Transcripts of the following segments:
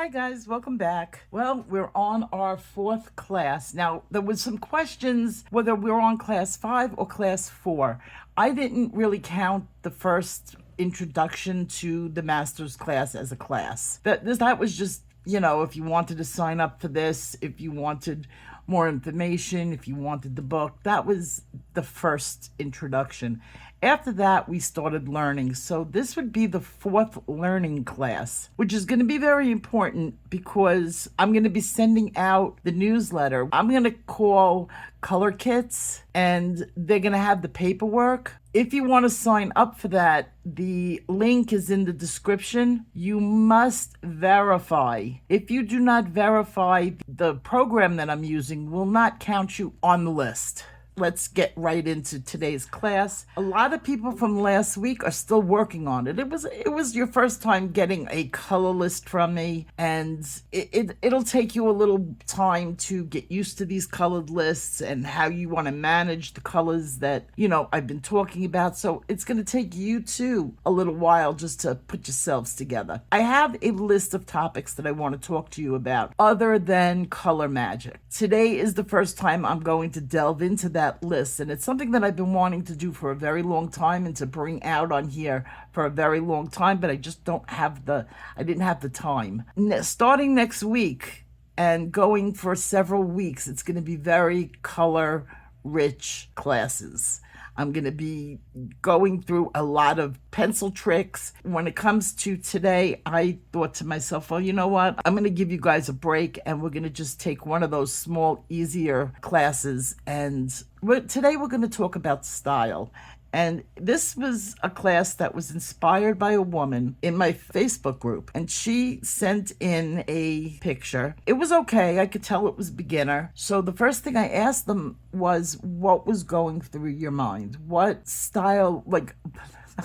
Hi guys, welcome back. Well, we're on our fourth class. Now, there was some questions whether we're on class 5 or class 4. I didn't really count the first introduction to the master's class as a class. That was just, if you wanted to sign up for this, if you wanted more information, if you wanted the book, that was the first introduction. After that, we started learning. So this would be the fourth learning class, which is going to be very important because I'm going to be sending out the newsletter. I'm going to call color kits and they're going to have the paperwork. If you want to sign up for that, the link is in the description. You must verify. If you do not verify, the program that I'm using will not count you on the list. Let's get right into today's class. A lot of people from last week are still working on it. It was your first time getting a color list from me, and it'll take you a little time to get used to these colored lists and how you want to manage the colors that, I've been talking about. So it's going to take you too a little while just to put yourselves together. I have a list of topics that I want to talk to you about other than color magic. Today is the first time I'm going to delve into that list, and it's something that I've been wanting to do for a very long time and to bring out on here for a very long time, but I just I didn't have the time. Starting next week and going for several weeks, it's going to be very color rich classes. I'm going to be going through a lot of pencil tricks. When it comes to today, I thought to myself, well, you know what? I'm going to give you guys a break and we're going to just take one of those small, easier classes. And today we're going to talk about style. And this was a class that was inspired by a woman in my Facebook group. And she sent in a picture. It was okay. I could tell it was beginner. So the first thing I asked them was, what was going through your mind? What style,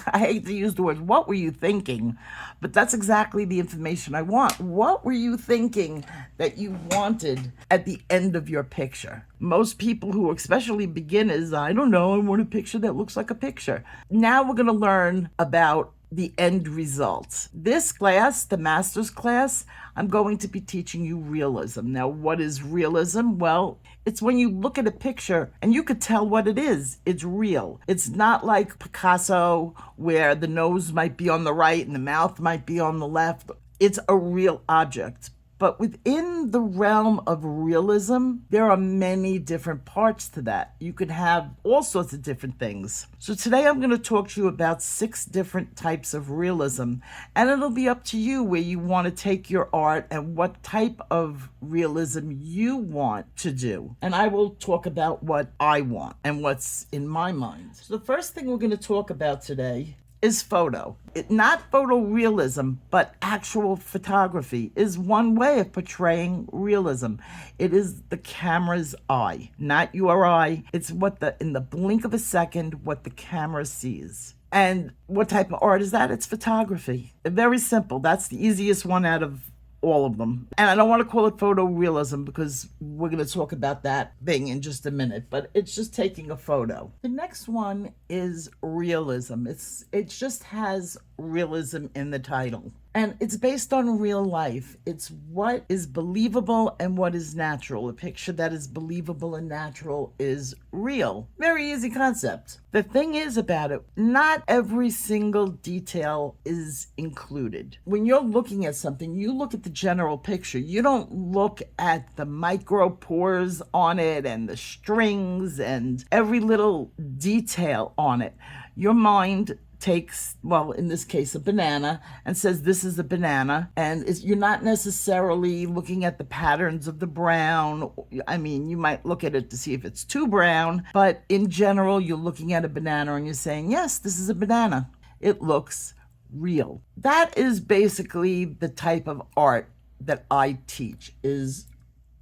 I hate to use the word, what were you thinking? But that's exactly the information I want. What were you thinking that you wanted at the end of your picture? Most people who, especially beginners, I don't know, I want a picture that looks like a picture. Now we're going to learn about the end result. This class, the master's class, I'm going to be teaching you realism. Now, what is realism? Well, it's when you look at a picture and you could tell what it is. It's real. It's not like Picasso where the nose might be on the right and the mouth might be on the left. It's a real object. But within the realm of realism, there are many different parts to that. You could have all sorts of different things. So today I'm going to talk to you about 6 different types of realism. And it'll be up to you where you want to take your art and what type of realism you want to do. And I will talk about what I want and what's in my mind. So the first thing we're going to talk about today is photo. Not photorealism, but actual photography is one way of portraying realism. It is the camera's eye, not your eye. It's in the blink of a second, what the camera sees. And what type of art is that? It's photography. Very simple. That's the easiest one out of all of them. And I don't want to call it photorealism because we're going to talk about that thing in just a minute, but it's just taking a photo. The next one is realism. It just has realism in the title. And it's based on real life. It's what is believable and what is natural. A picture that is believable and natural is real. Very easy concept. The thing is about it, not every single detail is included. When you're looking at something, you look at the general picture. You don't look at the micro pores on it and the strings and every little detail on it. Your mind takes, well, in this case, a banana and says this is a banana, and you're not necessarily looking at the patterns of the brown. I mean, you might look at it to see if it's too brown, but in general, you're looking at a banana and you're saying, yes, this is a banana. It looks real. That is basically the type of art that I teach, is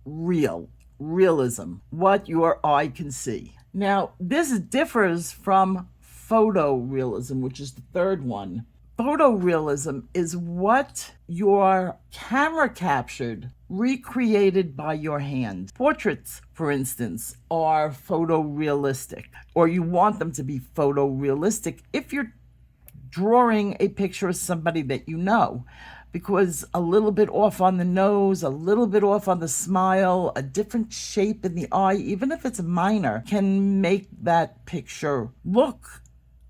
realism, what your eye can see. Now, this differs from photorealism, which is the third one. Photorealism is what your camera captured, recreated by your hand. Portraits, for instance, are photorealistic, or you want them to be photorealistic if you're drawing a picture of somebody that you know. because a little bit off on the nose, a little bit off on the smile, a different shape in the eye, even if it's minor, can make that picture look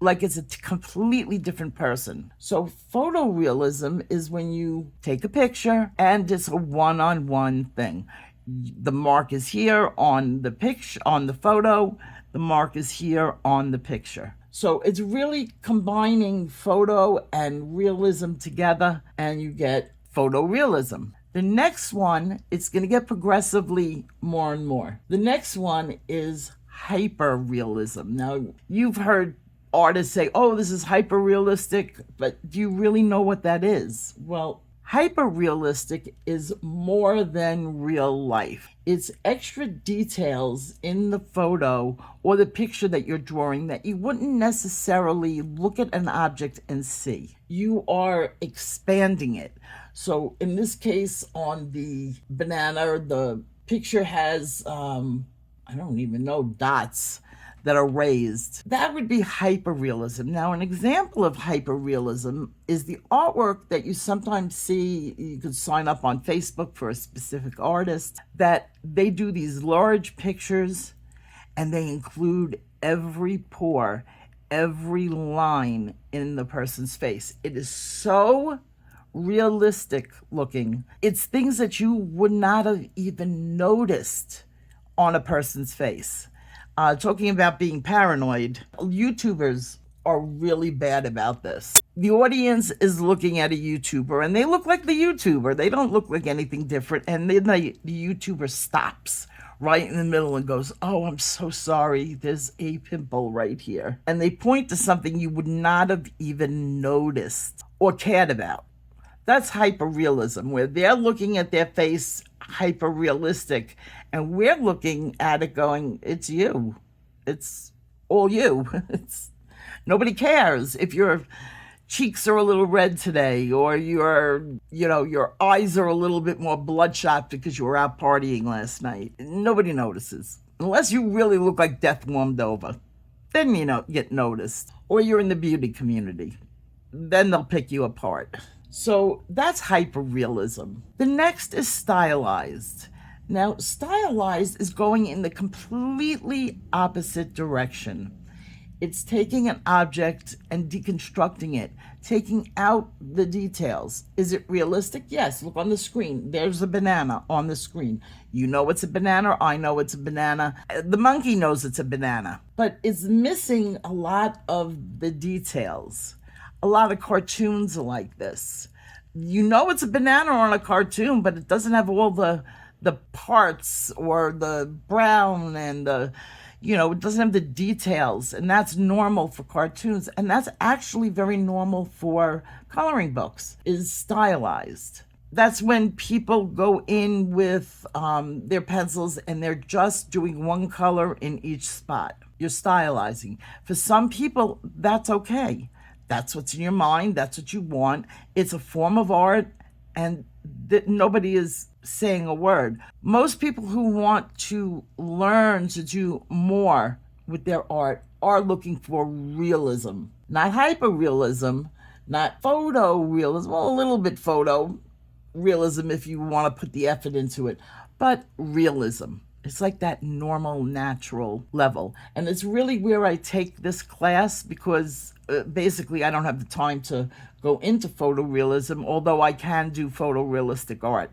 like it's a completely different person. So photorealism is when you take a picture and it's a one-on-one thing. The mark is here on the picture, on the photo, the mark is here on the picture. So it's really combining photo and realism together, and you get photorealism. The next one, it's going to get progressively more and more. The next one is hyperrealism. Now, you've heard artists say, oh, this is hyper-realistic, but do you really know what that is? Well, hyper-realistic is more than real life. It's extra details in the photo or the picture that you're drawing that you wouldn't necessarily look at an object and see. You are expanding it. So in this case, on the banana, the picture has, I don't even know, dots that are raised. That would be hyperrealism. Now, an example of hyperrealism is the artwork that you sometimes see. You could sign up on Facebook for a specific artist, that they do these large pictures and they include every pore, every line in the person's face. It is so realistic looking. It's things that you would not have even noticed on a person's face. Talking about being paranoid, YouTubers are really bad about this. The audience is looking at a YouTuber and they look like the YouTuber. They don't look like anything different. And then the YouTuber stops right in the middle and goes, oh, I'm so sorry, there's a pimple right here. And they point to something you would not have even noticed or cared about. That's hyperrealism, where they're looking at their face hyper-realistic, and we're looking at it going, it's you. It's all you. Nobody cares if your cheeks are a little red today, or your eyes are a little bit more bloodshot because you were out partying last night. Nobody notices. Unless you really look like death warmed over. Then get noticed. Or you're in the beauty community. Then they'll pick you apart. So that's hyperrealism. The next is stylized. Now, stylized is going in the completely opposite direction. It's taking an object and deconstructing it, taking out the details. Is it realistic? Yes. Look on the screen. There's a banana on the screen. You know it's a banana. I know it's a banana. The monkey knows it's a banana. But it's missing a lot of the details. A lot of cartoons are like this. You know it's a banana on a cartoon, but it doesn't have all the parts or the brown and it doesn't have the details. And that's normal for cartoons. And that's actually very normal for coloring books, is stylized. That's when people go in with their pencils and they're just doing one color in each spot. You're stylizing. For some people, that's okay. That's what's in your mind. That's what you want. It's a form of art, and nobody is saying a word. Most people who want to learn to do more with their art are looking for realism, not hyperrealism, not photorealism. Well, a little bit photorealism if you want to put the effort into it, but realism. It's like that normal, natural level. And it's really where I take this class, because basically I don't have the time to go into photorealism, although I can do photorealistic art.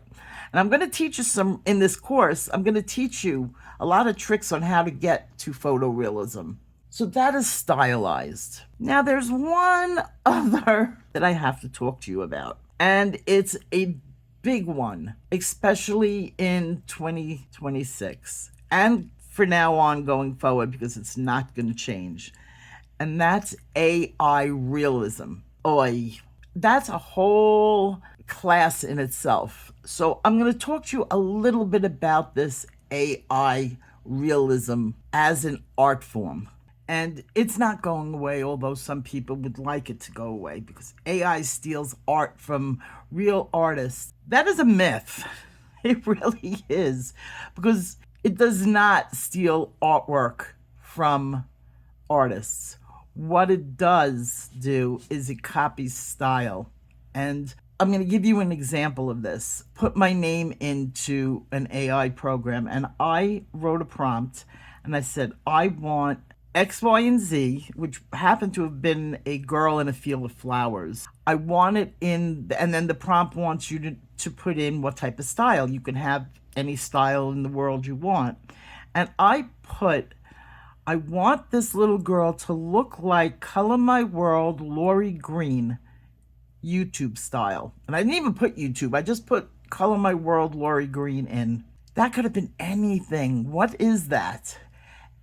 And I'm going to teach you in this course, I'm going to teach you a lot of tricks on how to get to photorealism. So that is stylized. Now there's one other that I have to talk to you about, and it's a big one, especially in 2026 and for now on going forward, because it's not going to change. And that's AI realism. Oy, that's a whole class in itself. So I'm going to talk to you a little bit about this AI realism as an art form. And it's not going away, although some people would like it to go away, because AI steals art from real artists. That is a myth. It really is, because it does not steal artwork from artists. What it does do is it copies style. And I'm going to give you an example of this. Put my name into an AI program, and I wrote a prompt, and I said, I want X, Y, and Z, which happened to have been a girl in a field of flowers. I want it in, and then the prompt wants you to put in what type of style. You can have any style in the world you want. And I put, I want this little girl to look like Color My World Lori Green, YouTube style. And I didn't even put YouTube. I just put Color My World Lori Green in. That could have been anything. What is that?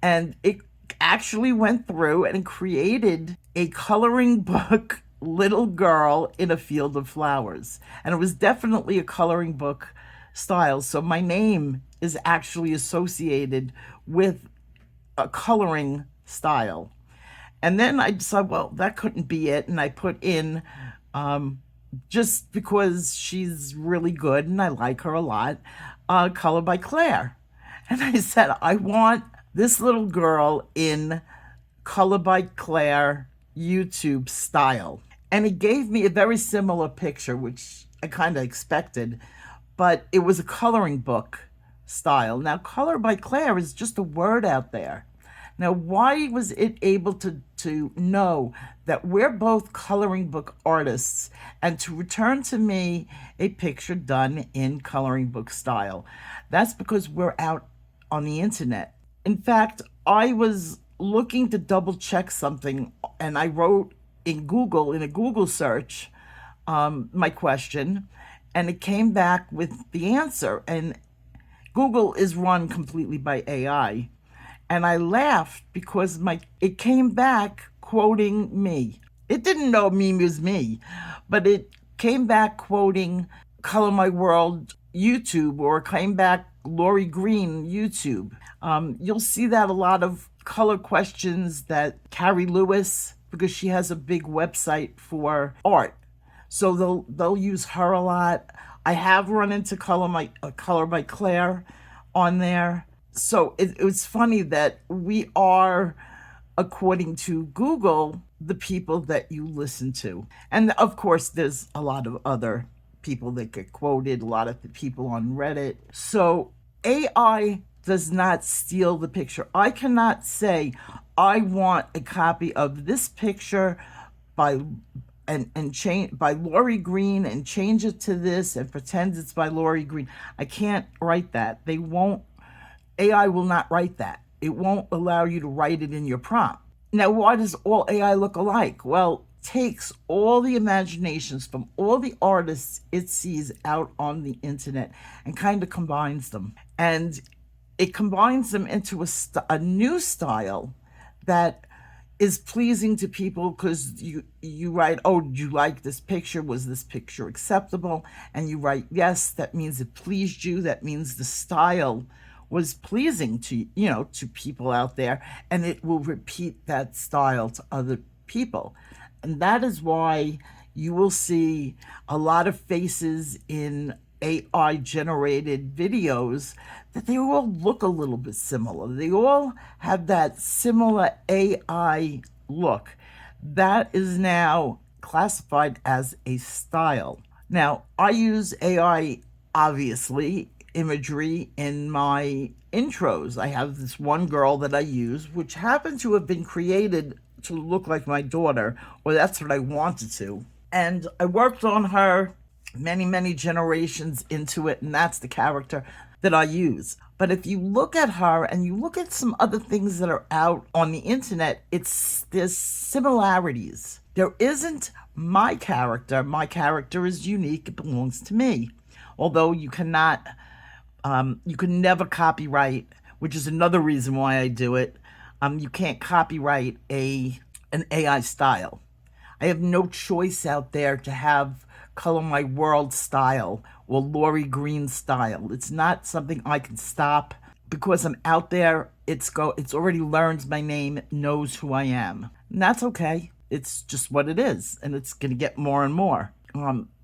And it actually went through and created a coloring book little girl in a field of flowers. And it was definitely a coloring book style. So my name is actually associated with a coloring style. And then I decided, well, that couldn't be it. And I put in, just because she's really good and I like her a lot, Color by Claire. And I said, I want this little girl in Color by Claire YouTube style. And it gave me a very similar picture, which I kind of expected, but it was a coloring book style. Now, Color by Claire is just a word out there. Now, why was it able to know that we're both coloring book artists and to return to me a picture done in coloring book style? That's because we're out on the internet. In fact, I was looking to double check something, and I wrote in Google, in a Google search, my question, and it came back with the answer. And Google is run completely by AI. And I laughed because it came back quoting me. It didn't know me was me, but it came back quoting Color My World YouTube, or it came back Lori Green YouTube. You'll see that a lot of color questions that Carrie Lewis, because she has a big website for art, so they'll use her a lot. I have run into Color by Claire on there. So it was funny that we are, according to Google, the people that you listen to. And of course, there's a lot of other people that get quoted, a lot of the people on Reddit. So AI does not steal the picture. I cannot say, I want a copy of this picture by change by Lori Green and change it to this and pretend it's by Lori Green. I can't write that. AI will not write that. It won't allow you to write it in your prompt. Now, why does all AI look alike? Well, it takes all the imaginations from all the artists it sees out on the internet and kind of combines them. And it combines them into a new style that is pleasing to people, because you write, oh, did you like this picture? Was this picture acceptable? And you write yes. That means it pleased you. That means the style was pleasing to to people out there, and it will repeat that style to other people. And that is why you will see a lot of faces in AI generated videos that they all look a little bit similar. They all have that similar AI look. That is now classified as a style. Now, I use AI, obviously, imagery in my intros. I have this one girl that I use, which happened to have been created to look like my daughter, or that's what I wanted to. And I worked on her many generations into it, and that's the character that I use. But if you look at her and you look at some other things that are out on the internet, there's similarities. There isn't my character. My character is unique. It belongs to me. Although you can never copyright, which is another reason why I do it. You can't copyright an AI style. I have no choice out there to have Color My World style or Lori Green style. It's not something I can stop because I'm out there. It's already learned my name, knows who I am. And that's okay. It's just what it is, and it's going to get more and more.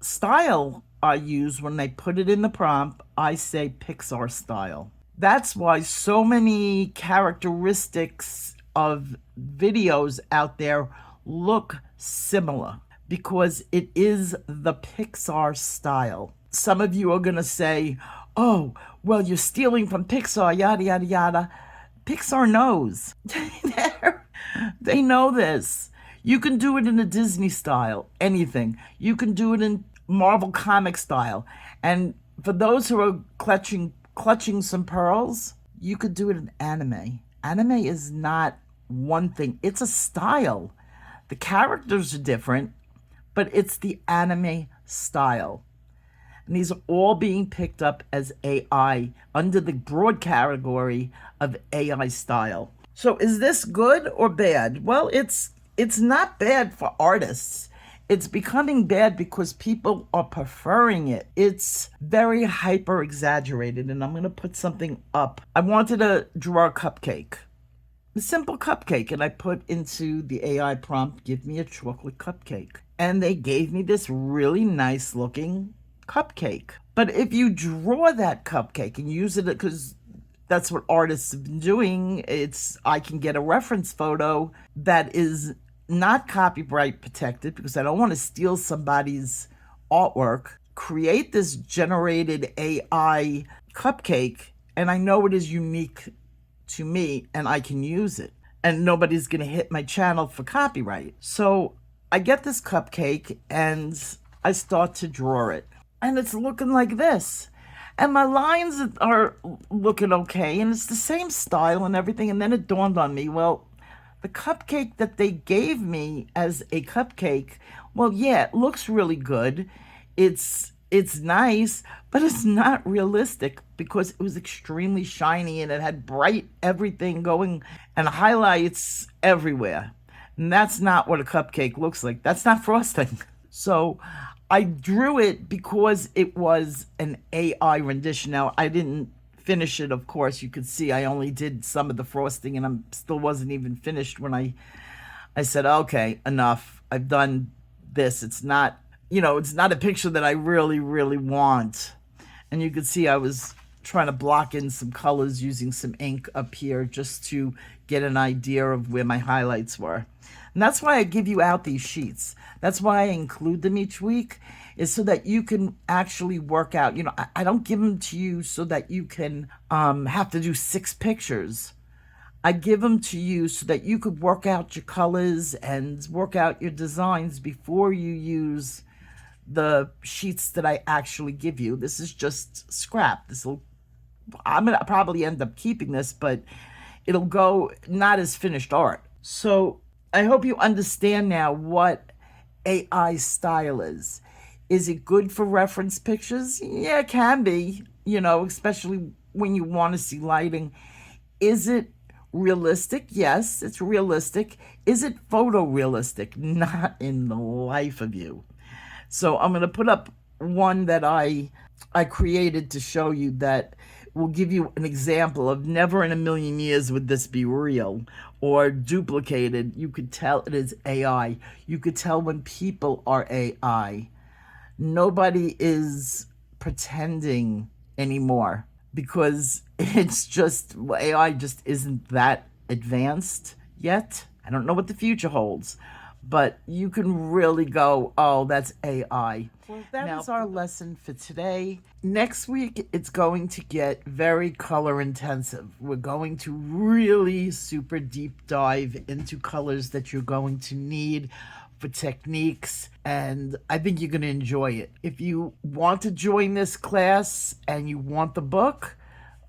Style I use when I put it in the prompt, I say Pixar style. That's why so many characteristics of videos out there look similar, because it is the Pixar style. Some of you are going to say, oh, well, you're stealing from Pixar, yada, yada, yada. Pixar knows. They know this. You can do it in a Disney style, anything. You can do it in Marvel comic style. And for those who are clutching some pearls, you could do it in anime. Anime is not one thing. It's a style. The characters are different, but it's the anime style. And these are all being picked up as AI under the broad category of AI style. So is this good or bad? Well, it's not bad for artists. It's becoming bad because people are preferring it. It's very hyper exaggerated, and I'm going to put something up. I wanted to draw a cupcake, a simple cupcake, and I put into the AI prompt, give me a chocolate cupcake. And they gave me this really nice looking cupcake. But if you draw that cupcake and use it, because that's what artists have been doing, I can get a reference photo that is not copyright protected because I don't want to steal somebody's artwork, create this generated AI cupcake, and I know it is unique to me and I can use it. And nobody's going to hit my channel for copyright. So I get this cupcake and I start to draw it. And it's looking like this. And my lines are looking okay. And it's the same style and everything. And then it dawned on me, well, the cupcake that they gave me as a cupcake, well, yeah, it looks really good. It's nice, but it's not realistic because it was extremely shiny and it had bright everything going and highlights everywhere. And that's not what a cupcake looks like. That's not frosting. So I drew it because it was an AI rendition. Now, I didn't finish it, of course. You could see I only did some of the frosting and I still wasn't even finished when I said, okay, enough. I've done this. It's not a picture that I really, really want. And you could see I was trying to block in some colors using some ink up here just to get an idea of where my highlights were. And that's why I give you out these sheets. That's why I include them each week, is so that you can actually work out. I don't give them to you so that you can have to do 6 pictures. I give them to you so that you could work out your colors and work out your designs before you use the sheets that I actually give you. This is just scrap. I'm going to probably end up keeping this, but it'll go not as finished art. So I hope you understand now what AI style is. Is it good for reference pictures? Yeah, it can be, especially when you want to see lighting. Is it realistic? Yes, it's realistic. Is it photorealistic? Not in the life of you. So I'm going to put up one that I created to show you that will give you an example of never in a million years would this be real or duplicated. You could tell it is AI. You could tell when people are AI. Nobody is pretending anymore because AI just isn't that advanced yet. I don't know what the future holds, but you can really go, oh, that's AI. Well, that is our lesson for today. Next week, it's going to get very color intensive. We're going to really super deep dive into colors that you're going to need for techniques, and I think you're going to enjoy it. If you want to join this class and you want the book,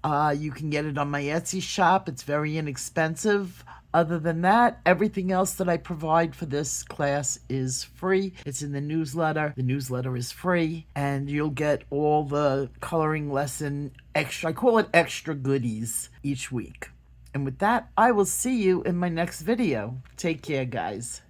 you can get it on my Etsy shop. It's very inexpensive. Other than that, everything else that I provide for this class is free. It's in the newsletter. The newsletter is free, and you'll get all the coloring lesson extra. I call it extra goodies each week. And with that, I will see you in my next video. Take care, guys.